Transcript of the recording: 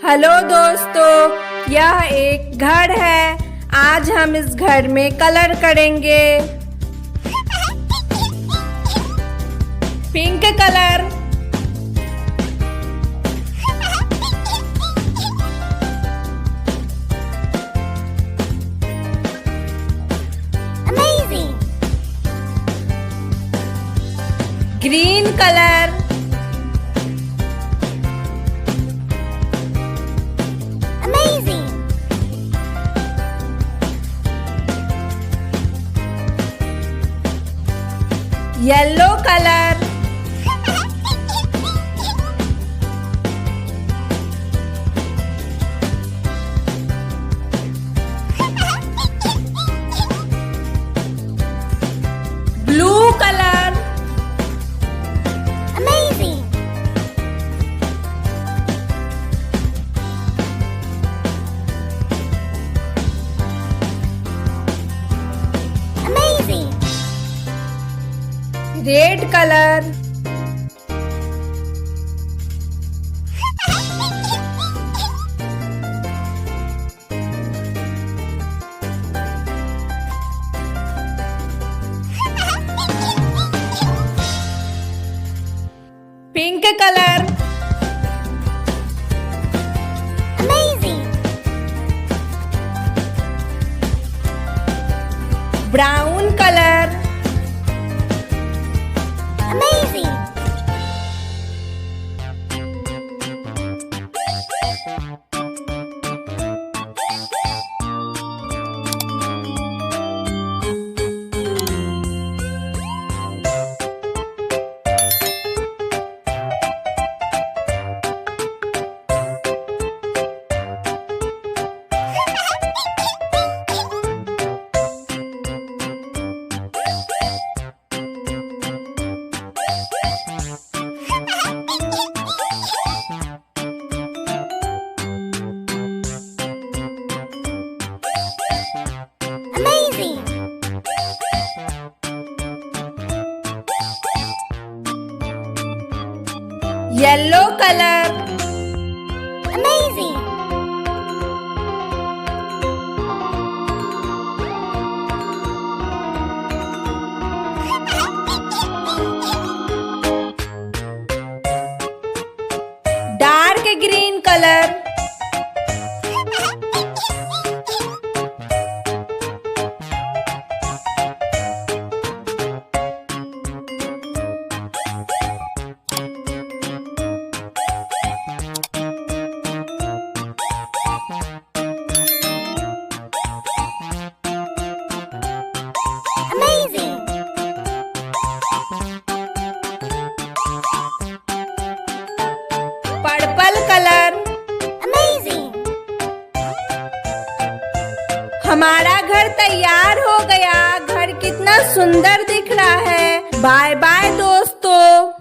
Hello दोस्तों, यह एक घर है। आज हम इस घर में कलर करेंगे। Pink colour, Amazing! Green colour, Amazing! Yellow colour, blue colour, Amazing! Amazing! Red colour, pink colour, Amazing! Brown colour, Amazing! Amazing! Yellow colour, Amazing! Dark green colour, Amazing! Purple colour. Amazing! हमारा घर तैयार हो गया। घर कितना सुंदर दिख रहा है। बाय बाय दोस्तों।